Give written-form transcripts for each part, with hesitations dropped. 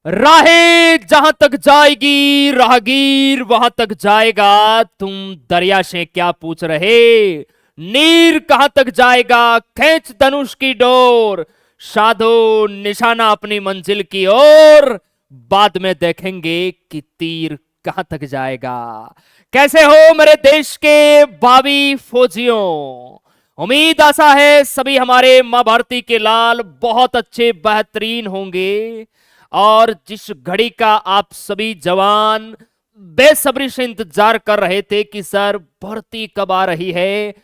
राहें जहां तक जाएगी राहगीर वहां तक जाएगा। तुम दरिया से क्या पूछ रहे, नीर कहां तक जाएगा, खींच धनुष की डोर, साधो निशाना अपनी मंजिल की ओर, बाद में देखेंगे कि तीर कहां तक जाएगा। कैसे हो मेरे देश के भावी फौजियों, उम्मीद आशा है सभी हमारे मां भारती के लाल बहुत अच्छे बेहतरीन होंगे। और जिस घड़ी का आप सभी जवान बेसब्री से इंतजार कर रहे थे कि सर भर्ती कब आ रही है,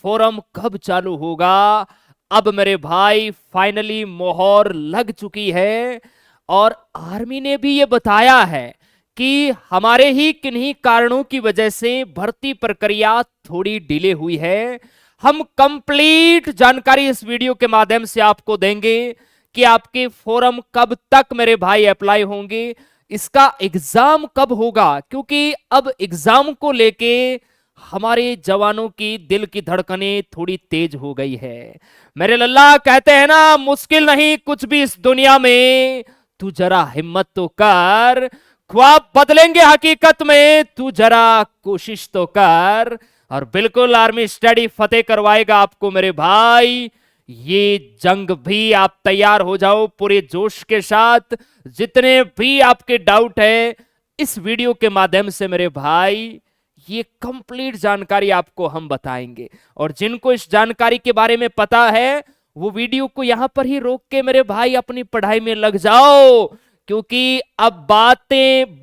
फोरम कब चालू होगा, अब मेरे भाई फाइनली मोहर लग चुकी है। और आर्मी ने भी ये बताया है कि हमारे ही किन्हीं कारणों की वजह से भर्ती प्रक्रिया थोड़ी डिले हुई है। हम कंप्लीट जानकारी इस वीडियो के माध्यम से आपको देंगे कि आपके फॉर्म कब तक मेरे भाई अप्लाई होंगे, इसका एग्जाम कब होगा, क्योंकि अब एग्जाम को लेके हमारे जवानों की दिल की धड़कनें थोड़ी तेज हो गई है। मेरे लल्ला कहते हैं ना, मुश्किल नहीं कुछ भी इस दुनिया में, तू जरा हिम्मत तो कर, ख्वाब बदलेंगे हकीकत में, तू जरा कोशिश तो कर। और बिल्कुल आर्मी स्टडी फतेह करवाएगा आपको मेरे भाई। ये जंग भी आप तैयार हो जाओ पूरे जोश के साथ। जितने भी आपके डाउट है इस वीडियो के माध्यम से मेरे भाई ये कंप्लीट जानकारी आपको हम बताएंगे। और जिनको इस जानकारी के बारे में पता है वो वीडियो को यहां पर ही रोक के मेरे भाई अपनी पढ़ाई में लग जाओ, क्योंकि अब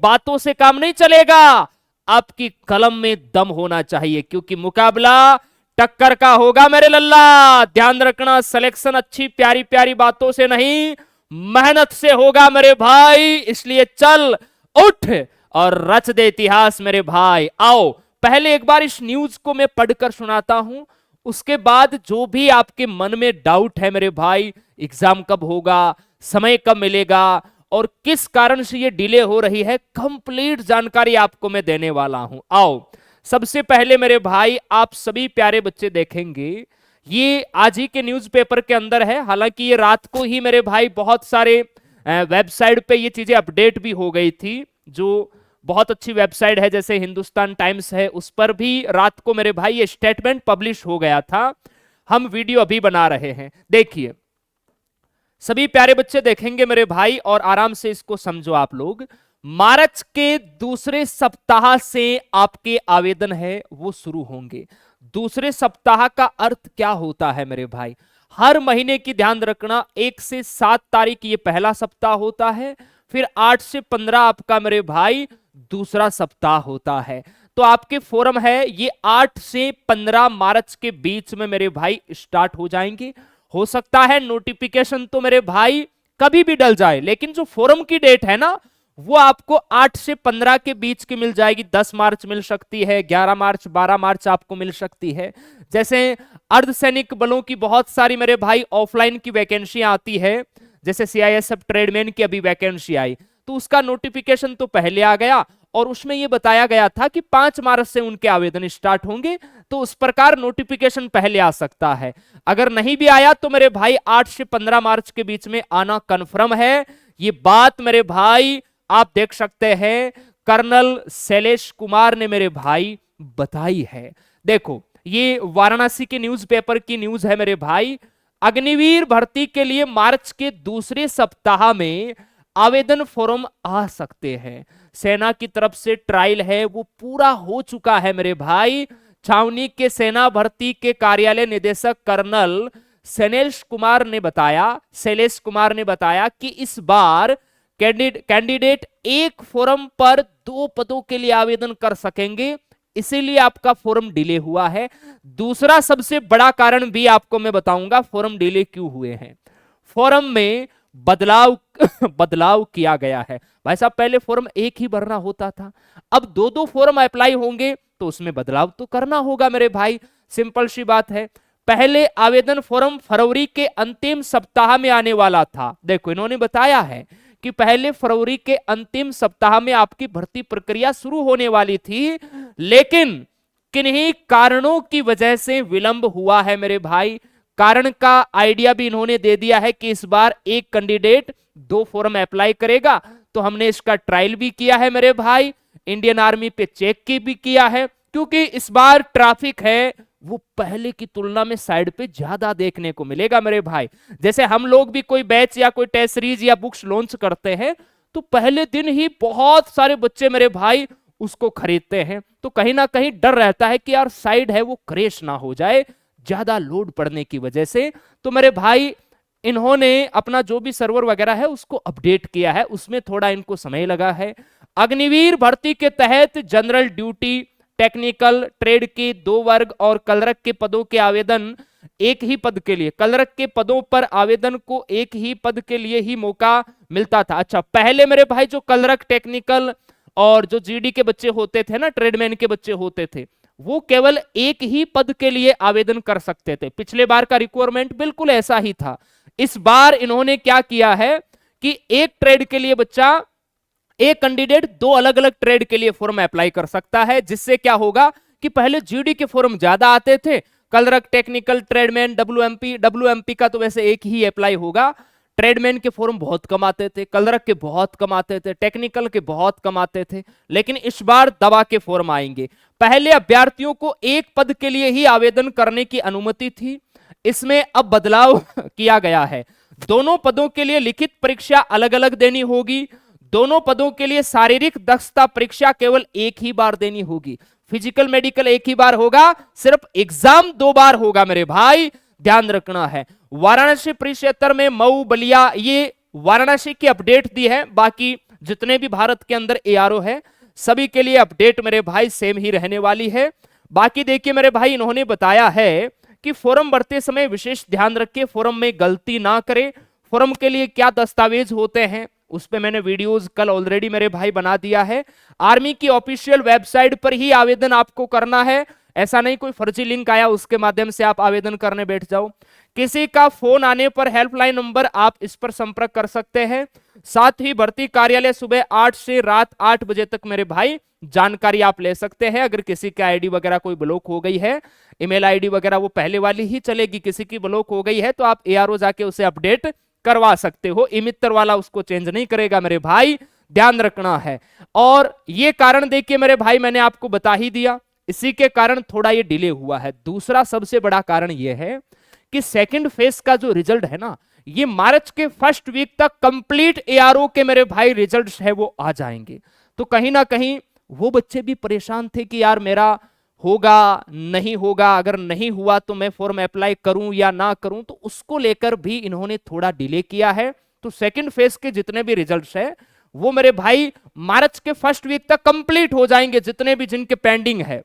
बातों से काम नहीं चलेगा, आपकी कलम में दम होना चाहिए, क्योंकि मुकाबला टक्कर का होगा मेरे लल्ला। ध्यान रखना, सिलेक्शन अच्छी प्यारी प्यारी बातों से नहीं मेहनत से होगा मेरे भाई। इसलिए चल उठ और रच दे इतिहास मेरे भाई। आओ पहले एक बार इस न्यूज को मैं पढ़कर सुनाता हूं, उसके बाद जो भी आपके मन में डाउट है मेरे भाई, एग्जाम कब होगा, समय कब मिलेगा और किस कारण से ये डिले हो रही है, कंप्लीट जानकारी आपको मैं देने वाला हूं। आओ सबसे पहले मेरे भाई आप सभी प्यारे बच्चे देखेंगे, ये आज ही के न्यूज़पेपर के अंदर है। हालांकि ये रात को ही मेरे भाई बहुत सारे वेबसाइट पे ये चीजें अपडेट भी हो गई थी, जो बहुत अच्छी वेबसाइट है जैसे हिंदुस्तान टाइम्स है, उस पर भी रात को मेरे भाई ये स्टेटमेंट पब्लिश हो गया था। हम वीडियो अभी बना रहे हैं, देखिए सभी प्यारे बच्चे देखेंगे मेरे भाई और आराम से इसको समझो आप लोग। मार्च के दूसरे सप्ताह से आपके आवेदन है वो शुरू होंगे। दूसरे सप्ताह का अर्थ क्या होता है मेरे भाई, हर महीने की ध्यान रखना 1 से 7 तारीख ये पहला सप्ताह होता है, फिर 8 से 15 आपका मेरे भाई दूसरा सप्ताह होता है। तो आपके फोरम है ये 8 से 15 मार्च के बीच में मेरे भाई स्टार्ट हो जाएंगे। हो सकता है नोटिफिकेशन तो मेरे भाई कभी भी डल जाए, लेकिन जो फोरम की डेट है ना वो आपको 8 से 15 के बीच की मिल जाएगी। 10 मार्च मिल सकती है, 11 मार्च 12 मार्च आपको मिल सकती है। जैसे अर्धसैनिक बलों की बहुत सारी मेरे भाई ऑफलाइन की वैकेंसी आती है, जैसे सीआईएसएफ ट्रेडमैन की अभी वैकेंसी आई तो उसका नोटिफिकेशन तो पहले आ गया और उसमें यह बताया गया था कि 5 मार्च से उनके आवेदन स्टार्ट होंगे, तो उस प्रकार नोटिफिकेशन पहले आ सकता है। अगर नहीं भी आया तो मेरे भाई 8 से 15 मार्च के बीच में आना कन्फर्म है। ये बात मेरे भाई आप देख सकते हैं कर्नल शैलेश कुमार ने मेरे भाई बताई है। देखो ये वाराणसी के न्यूज़पेपर की न्यूज है मेरे भाई। अग्निवीर भर्ती के लिए मार्च के दूसरे सप्ताह में आवेदन फॉर्म आ सकते हैं। सेना की तरफ से ट्रायल है वो पूरा हो चुका है मेरे भाई। छावनी के सेना भर्ती के कार्यालय निदेशक कर्नल शैलेश कुमार ने बताया कि इस बार कैंडिडेट एक फोरम पर 2 पदों के लिए आवेदन कर सकेंगे, इसीलिए आपका फोरम डिले हुआ है। दूसरा सबसे बड़ा कारण भी आपको मैं बताऊंगा फोरम डिले क्यों हुए हैं। फोरम में बदलाव किया गया है भाई साहब। पहले फोरम एक ही भरना होता था, अब 2-2 फोरम अप्लाई होंगे तो उसमें बदलाव तो करना होगा मेरे भाई, सिंपल सी बात है। पहले आवेदन फॉर्म फरवरी के अंतिम सप्ताह में आने वाला था। देखो इन्होंने बताया है कि पहले फरवरी के अंतिम सप्ताह में आपकी भर्ती प्रक्रिया शुरू होने वाली थी, लेकिन किन्हीं कारणों की वजह से विलंब हुआ है मेरे भाई। कारण का आइडिया भी इन्होंने दे दिया है कि इस बार एक कैंडिडेट 2 फॉर्म अप्लाई करेगा तो हमने इसका ट्रायल भी किया है मेरे भाई, इंडियन आर्मी पे चेक की भी किया है, क्योंकि इस बार ट्रैफिक है वो पहले की तुलना में साइड पे ज्यादा देखने को मिलेगा मेरे भाई। जैसे हम लोग भी कोई बैच या कोई टेस्ट सीरीज या बुक्स लॉन्च करते हैं तो पहले दिन ही बहुत सारे बच्चे मेरे भाई उसको खरीदते हैं, तो कहीं ना कहीं डर रहता है कि यार साइड है वो क्रैश ना हो जाए ज्यादा लोड पड़ने की वजह से। तो मेरे भाई इन्होंने अपना जो भी सर्वर वगैरह है उसको अपडेट किया है, उसमें थोड़ा इनको समय लगा है। अग्निवीर भर्ती के तहत जनरल ड्यूटी, टेक्निकल, ट्रेड के 2 वर्ग और कलरक के पदों के आवेदन एक ही पद के लिए, कलरक के पदों पर आवेदन को एक ही पद के लिए ही मौका मिलता था। अच्छा, पहले मेरे भाई जो कलरक, टेक्निकल और जो जीडी के बच्चे होते थे ना, ट्रेडमैन के बच्चे होते थे, वो केवल एक ही पद के लिए आवेदन कर सकते थे। पिछले बार का रिक्वायरमेंट बिल्कुल ऐसा ही था। इस बार इन्होंने क्या किया है कि एक ट्रेड के लिए बच्चा, एक कैंडिडेट 2 अलग अलग ट्रेड के लिए फॉर्म अप्लाई कर सकता है, जिससे क्या होगा कि पहले जीडी के फॉर्म ज्यादा आते थे, कलरक, टेक्निकल, ट्रेडमैन, डब्ल्यूएमपी का तो वैसे एक ही अप्लाई होगा, ट्रेडमैन के फॉर्म बहुत कम आते थे, कलरक के बहुत कम आते थे, टेक्निकल के बहुत कम आते थे, लेकिन इस बार दबा के फॉर्म आएंगे। पहले अभ्यर्थियों को एक पद के लिए ही आवेदन करने की अनुमति थी, इसमें अब बदलाव किया गया है। दोनों पदों के लिए लिखित परीक्षा अलग अलग देनी होगी, दोनों पदों के लिए शारीरिक दक्षता परीक्षा केवल एक ही बार देनी होगी। फिजिकल मेडिकल एक ही बार होगा, सिर्फ एग्जाम 2 बार होगा मेरे भाई, ध्यान रखना है। वाराणसी परिक्षेत्र में मऊ, बलिया, ये वाराणसी की अपडेट दी है, बाकी जितने भी भारत के अंदर एआरओ है सभी के लिए अपडेट मेरे भाई सेम ही रहने वाली है। बाकी देखिए मेरे भाई, इन्होंने बताया है कि फॉर्म भरते समय विशेष ध्यान रखें, फॉर्म में गलती ना करें। फॉर्म के लिए क्या दस्तावेज होते हैं उस पे मैंने वीडियोस कल ऑलरेडी मेरे भाई बना दिया है। आर्मी की ऑफिशियल वेबसाइट पर ही आवेदन आपको करना है, ऐसा नहीं कोई फर्जी लिंक आया उसके माध्यम से आप आवेदन करने बैठ जाओ। किसी का फोन आने पर हेल्पलाइन नंबर आप इस पर संपर्क कर सकते हैं। साथ ही भर्ती कार्यालय सुबह 8 से रात 8 बजे तक मेरे भाई जानकारी आप ले सकते हैं। अगर किसी की आईडी वगैरह कोई ब्लॉक हो गई है, ईमेल आईडी वगैरह वो पहले वाली ही चलेगी, किसी की ब्लॉक हो गई है तो आप एआरओ जाके उसे अपडेट करवा सकते हो, इमित्र वाला उसको चेंज नहीं करेगा मेरे भाई, ध्यान रखना है। और ये कारण देखिए मेरे भाई मैंने आपको बता ही दिया, इसी के कारण थोड़ा ये डिले हुआ है। दूसरा सबसे बड़ा कारण ये है कि सेकंड फेज का जो रिजल्ट है ना, ये मार्च के फर्स्ट वीक तक कंप्लीट एआरओ के मेरे भाई रिजल्ट्स है वो आ जाएंगे। तो कहीं ना कहीं वो बच्चे भी परेशान थे कि यार मेरा होगा नहीं होगा, अगर नहीं हुआ तो मैं फॉर्म अप्लाई करूं या ना करूं, तो उसको लेकर भी इन्होंने थोड़ा डिले किया है। तो सेकंड फेज के जितने भी रिजल्ट्स है वो मेरे भाई मार्च के फर्स्ट वीक तक कंप्लीट हो जाएंगे, जितने भी जिनके पेंडिंग है,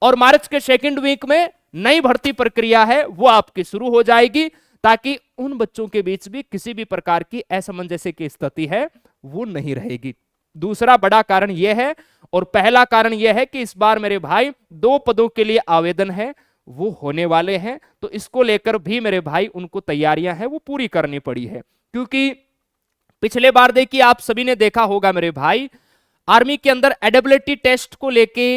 और मार्च के सेकंड वीक में नई भर्ती प्रक्रिया है वो आपकी शुरू हो जाएगी, ताकि उन बच्चों के बीच भी किसी भी प्रकार की असमंजस्य की स्थिति है वो नहीं रहेगी। दूसरा बड़ा कारण यह है, और पहला कारण यह है कि इस बार मेरे भाई 2 पदों के लिए आवेदन है वो होने वाले हैं, तो इसको लेकर भी मेरे भाई उनको तैयारियां हैं वो पूरी करनी पड़ी है। क्योंकि पिछले बार देखिए आप सभी ने देखा होगा मेरे भाई, आर्मी के अंदर एडेबिलिटी टेस्ट को लेके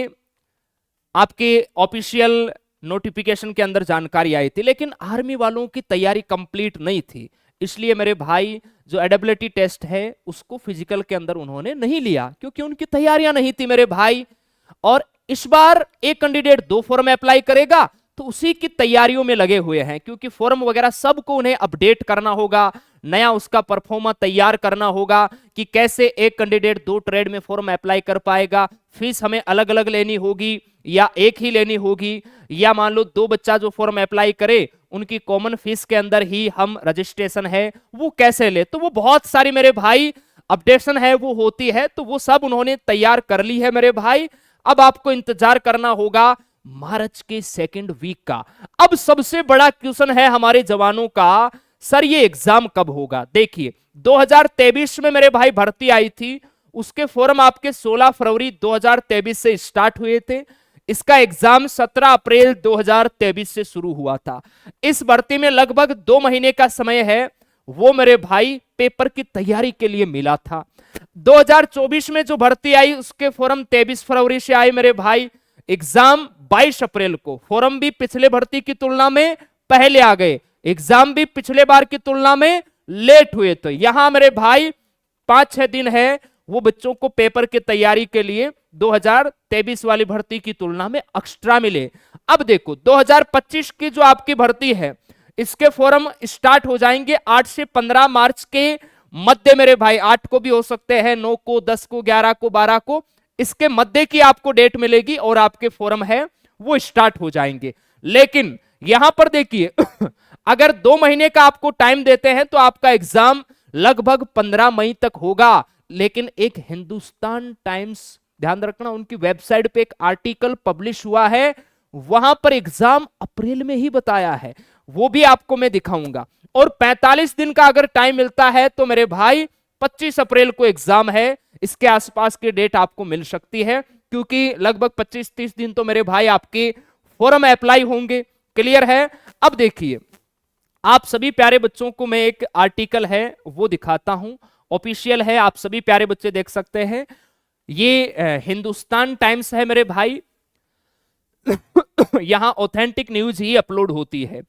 आपके ऑफिशियल नोटिफिकेशन के अंदर जानकारी आई थी, लेकिन आर्मी वालों की तैयारी कंप्लीट नहीं थी, इसलिए मेरे भाई जो एडेबिलिटी टेस्ट है उसको फिजिकल के अंदर उन्होंने नहीं लिया, क्योंकि उनकी तैयारियां नहीं थी मेरे भाई। और इस बार एक कैंडिडेट 2 फॉर्म अप्लाई करेगा तो उसी की तैयारियों में लगे हुए हैं, क्योंकि फॉर्म वगैरह सबको उन्हें अपडेट करना होगा, नया उसका परफॉर्मा तैयार करना होगा कि कैसे एक कैंडिडेट 2 ट्रेड में फॉर्म अप्लाई कर पाएगा, फीस हमें अलग अलग लेनी होगी या एक ही लेनी होगी, या मान लो 2 बच्चा जो फॉर्म अप्लाई करे उनकी कॉमन फीस के अंदर ही हम रजिस्ट्रेशन है वो कैसे ले, तो वो बहुत सारी मेरे भाई अपडेशन है वो होती है, तो वो सब उन्होंने तैयार कर ली है मेरे भाई। अब आपको इंतजार करना होगा मार्च के सेकंड वीक का। अब सबसे बड़ा क्वेश्चन है हमारे जवानों का, सर ये एग्जाम कब होगा। देखिए 2023 में मेरे भाई भर्ती आई थी, उसके फॉर्म आपके 16 फरवरी 2023 से स्टार्ट हुए थे, इसका एग्जाम 17 अप्रैल 2023 से शुरू हुआ था। इस भर्ती में लगभग 2 महीने का समय है वो मेरे भाई पेपर की तैयारी के लिए मिला था। 2024 में जो भर्ती आई उसके फॉर्म 23 फरवरी से आए मेरे भाई, एग्जाम 22 अप्रैल को, फॉर्म भी पिछले भर्ती की तुलना में पहले आ गए, एग्जाम भी पिछले बार की तुलना में लेट हुए। तो यहां मेरे भाई 5-6 दिन है वो बच्चों को पेपर की तैयारी के लिए 2023 वाली भर्ती की तुलना में एक्स्ट्रा मिले। अब देखो 2025 की जो आपकी भर्ती है इसके फॉर्म स्टार्ट हो जाएंगे 8 से 15 मार्च के मध्य मेरे भाई। 8 को भी हो सकते हैं, 9 को, 10 को, 11 को, 12 को, इसके मध्य की आपको डेट मिलेगी और आपके फॉर्म है वो स्टार्ट हो जाएंगे। लेकिन यहां पर देखिए अगर 2 महीने का आपको टाइम देते हैं तो आपका एग्जाम लगभग 15 मई तक होगा। लेकिन एक हिंदुस्तान टाइम्स, ध्यान रखना, उनकी वेबसाइट पे एक आर्टिकल पब्लिश हुआ है, वहां पर एग्जाम अप्रैल में ही बताया है, वो भी आपको मैं दिखाऊंगा। और 45 दिन का अगर टाइम मिलता है तो मेरे भाई 25 अप्रैल को एग्जाम है, इसके आसपास की डेट आपको मिल सकती है, क्योंकि लगभग 25-30 दिन तो मेरे भाई आपके फॉर्म अप्लाई होंगे। क्लियर है? अब देखिए आप सभी प्यारे बच्चों को मैं एक आर्टिकल है वो दिखाता हूं, ऑफिशियल है, आप सभी प्यारे बच्चे देख सकते हैं। ये हिंदुस्तान टाइम्स है मेरे भाई यहां ऑथेंटिक न्यूज ही अपलोड होती है।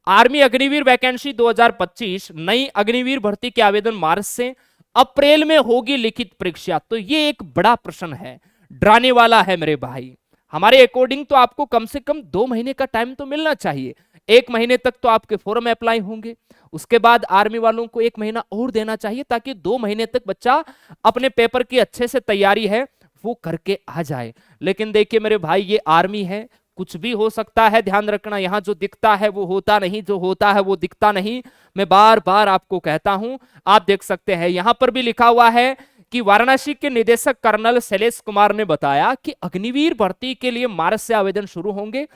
आर्मी अग्निवीर वैकेंसी 2025, नई अग्निवीर भर्ती के आवेदन मार्च से, अप्रैल में होगी लिखित परीक्षा। तो ये एक बड़ा प्रश्न है, डराने वाला है मेरे भाई। हमारे अकॉर्डिंग तो आपको कम से कम 2 महीने का टाइम तो मिलना चाहिए। 1 महीने तक तो आपके फॉर्म अप्लाई होंगे, उसके बाद आर्मी वालों को 1 महीना और देना चाहिए ताकि 2 महीने तक बच्चा अपने पेपर की अच्छे से तैयारी है वो करके आ जाए। लेकिन देखिए मेरे भाई ये आर्मी है, कुछ भी हो सकता है, ध्यान रखना। यहां जो दिखता है वो होता नहीं, जो होता है वो दिखता नहीं, मैं बार बार आपको कहता हूं। आप देख सकते हैं यहां पर भी लिखा हुआ है कि वाराणसी के निदेशक कर्नल शैलेश कुमार ने बताया कि अग्निवीर भर्ती के लिए मार्च से आवेदन शुरू होंगे,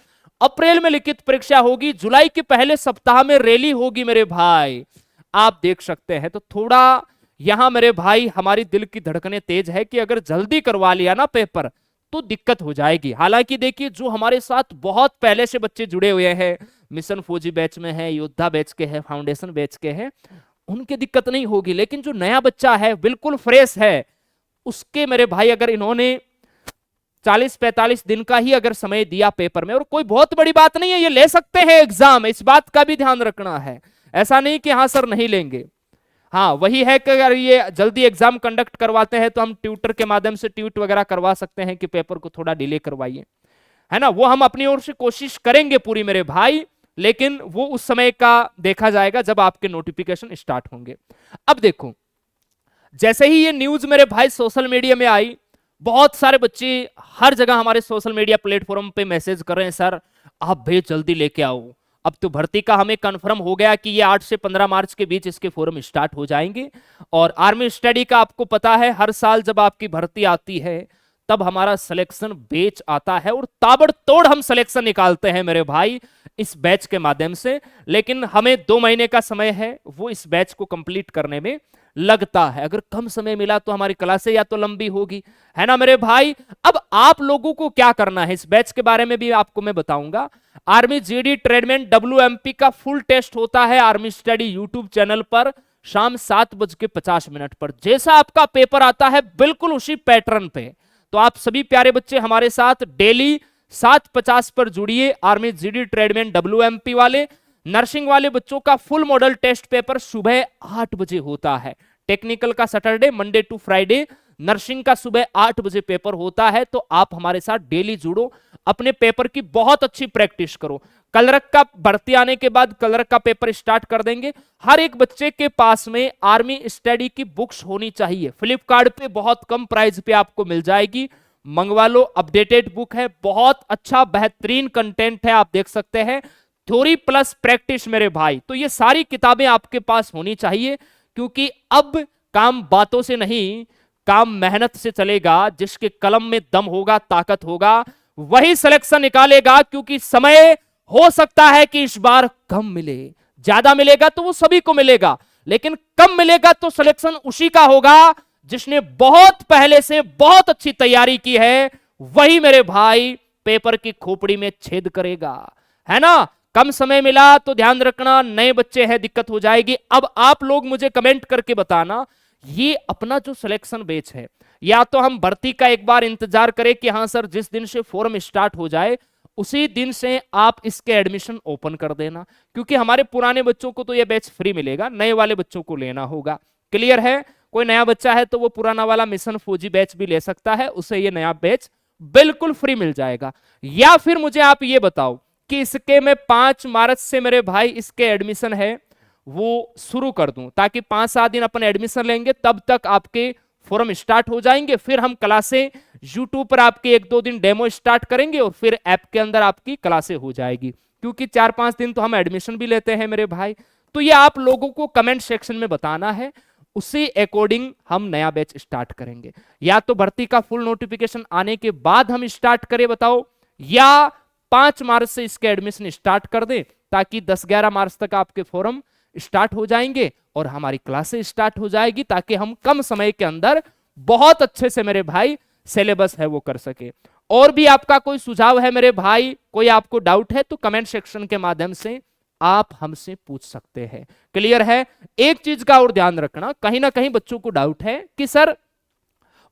अप्रैल में लिखित परीक्षा होगी, जुलाई के पहले सप्ताह में रैली होगी मेरे भाई। आप देख सकते हैं तो थोड़ा यहां मेरे भाई हमारी दिल की धड़कनें तेज है कि अगर जल्दी करवा लिया ना पेपर तो दिक्कत हो जाएगी। हालांकि देखिए जो हमारे साथ बहुत पहले से बच्चे जुड़े हुए हैं, मिशन फौजी बैच में है, योद्धा बैच के हैं, फाउंडेशन बैच के हैं, उनकी दिक्कत नहीं होगी। लेकिन जो नया बच्चा है बिल्कुल फ्रेश है, उसके मेरे भाई अगर इन्होंने 40-45 दिन का ही अगर समय दिया पेपर में, और कोई बहुत बड़ी बात नहीं है, ये ले सकते हैं एग्जाम, इस बात का भी ध्यान रखना है। ऐसा नहीं कि हाँ सर नहीं लेंगे। हाँ वही है कि अगर ये जल्दी एग्जाम कंडक्ट करवाते हैं तो हम ट्यूटर के माध्यम से ट्वीट वगैरह करवा सकते हैं कि पेपर को थोड़ा डिले करवाइए, है ना, वो हम अपनी ओर से कोशिश करेंगे पूरी मेरे भाई। लेकिन वो उस समय का देखा जाएगा जब आपके नोटिफिकेशन स्टार्ट होंगे। अब देखो जैसे ही ये न्यूज मेरे भाई सोशल मीडिया में आई, बहुत सारे बच्चे हर जगह हमारे सोशल मीडिया प्लेटफॉर्म पे मैसेज कर रहे हैं, सर आप भैया जल्दी लेके आओ, अब तो भर्ती का हमें कंफर्म हो गया कि ये 8 से 15 मार्च के बीच इसके फॉर्म स्टार्ट हो जाएंगे। और आर्मी स्टडी का आपको पता है हर साल जब आपकी भर्ती आती है तब हमारा सिलेक्शन बैच आता है और ताबड़तोड़ हम सिलेक्शन निकालते हैं मेरे भाई इस बैच के माध्यम से। लेकिन हमें 2 महीने का समय है वो इस बैच को कंप्लीट करने में लगता है। अगर कम समय मिला तो हमारी क्लासें या तो लंबी होगी, है ना मेरे भाई। अब आप लोगों को क्या करना है, इस बैच के बारे में भी आपको मैं बताऊंगा। आर्मी जीडी ट्रेडमैन WMP का फुल टेस्ट होता है आर्मी स्टडी यूट्यूब चैनल पर शाम 7:50 पर। जैसा आपका पेपर आता है बिल्कुल उसी पैटर्न पे, तो आप सभी प्यारे बच्चे हमारे साथ डेली 7:50 पर जुड़िए। आर्मी जीडी ट्रेडमैन WMP वाले, नर्सिंग वाले बच्चों का फुल मॉडल टेस्ट पेपर सुबह 8 बजे होता है। टेक्निकल का Saturday, Monday to Friday, nursing का सुबह 8 बजे पेपर होता है। तो आप हमारे साथ डेली जुड़ो, अपने पेपर की बहुत अच्छी प्रैक्टिस करो। कलरक का भर्ती आने के बाद कलरक का पेपर स्टार्ट कर देंगे। हर एक बच्चे के पास में आर्मी स्टडी की बुक्स होनी चाहिए, फ्लिपकार्ट पे बहुत कम प्राइस पे आपको मिल जाएगी, मंगवा लो। अपडेटेड बुक है, बहुत अच्छा बेहतरीन कंटेंट है, आप देख सकते हैं, थ्योरी प्लस प्रैक्टिस मेरे भाई। तो ये सारी किताबें आपके पास होनी चाहिए, क्योंकि अब काम बातों से नहीं, काम मेहनत से चलेगा। जिसके कलम में दम होगा, ताकत होगा, वही सिलेक्शन निकालेगा। क्योंकि समय हो सकता है कि इस बार कम मिले, ज्यादा मिलेगा तो वो सभी को मिलेगा, लेकिन कम मिलेगा तो सिलेक्शन उसी का होगा जिसने बहुत पहले से बहुत अच्छी तैयारी की है, वही मेरे भाई पेपर की खोपड़ी में छेद करेगा, है ना। कम समय मिला तो ध्यान रखना, नए बच्चे हैं दिक्कत हो जाएगी। अब आप लोग मुझे कमेंट करके बताना, ये अपना जो सिलेक्शन बैच है, या तो हम भर्ती का एक बार इंतजार करें कि हाँ सर जिस दिन से फॉर्म स्टार्ट हो जाए उसी दिन से आप इसके एडमिशन ओपन कर देना, क्योंकि हमारे पुराने बच्चों को तो ये बैच फ्री मिलेगा, नए वाले बच्चों को लेना होगा। क्लियर है? कोई नया बच्चा है तो वो पुराना वाला मिशन फौजी बैच भी ले सकता है, उसे ये नया बैच बिल्कुल फ्री मिल जाएगा। या फिर मुझे आप ये बताओ कि इसके मैं 5 मार्च से मेरे भाई इसके एडमिशन है वो शुरू कर दूं, ताकि 5-7 दिन अपन एडमिशन लेंगे, तब तक आपके फॉर्म स्टार्ट हो जाएंगे, फिर हम क्लासें यूट्यूब पर आपके 1-2 दिन डेमो स्टार्ट करेंगे और फिर ऐप के अंदर आपकी क्लासें हो जाएगी, क्योंकि 4-5 दिन तो हम एडमिशन भी लेते हैं मेरे भाई। तो ये आप लोगों को कमेंट सेक्शन में बताना है, उसी अकॉर्डिंग हम नया बैच स्टार्ट करेंगे। या तो भर्ती का फुल नोटिफिकेशन आने के बाद हम स्टार्ट करें बताओ, या 5 मार्च से इसके एडमिशन स्टार्ट कर दें, ताकि 10-11 मार्च तक आपके फॉर्म स्टार्ट हो जाएंगे और हमारी क्लासें स्टार्ट हो जाएगी, ताकि हम कम समय के अंदर बहुत अच्छे से मेरे भाई सिलेबस है वो कर सके। और भी आपका कोई सुझाव है मेरे भाई, कोई आपको डाउट है तो कमेंट सेक्शन के माध्यम से आप हमसे पूछ सकते हैं। क्लियर है? एक चीज का और ध्यान रखना, कहीं ना कहीं बच्चों को डाउट है कि सर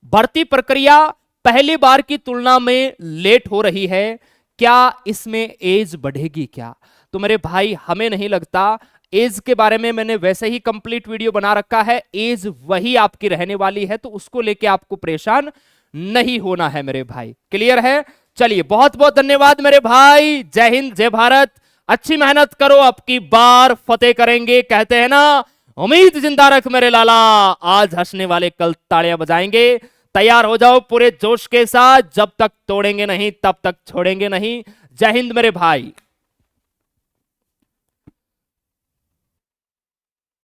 भर्ती प्रक्रिया पहली बार की तुलना में लेट हो रही है, क्या इसमें एज बढ़ेगी क्या? तो मेरे भाई हमें नहीं लगता। एज के बारे में मैंने वैसे ही कंप्लीट वीडियो बना रखा है, एज वही आपकी रहने वाली है, तो उसको लेके आपको परेशान नहीं होना है मेरे भाई। क्लियर है? चलिए बहुत बहुत धन्यवाद मेरे भाई, जय हिंद जय भारत, अच्छी मेहनत करो, अब की बार फतेह करेंगे, कहते हैं ना उम्मीद जिंदा रख मेरे लाला, आज हंसने वाले कल तालियां बजाएंगे। तैयार हो जाओ पूरे जोश के साथ, जब तक तोड़ेंगे नहीं तब तक छोड़ेंगे नहीं। जय हिंद मेरे भाई।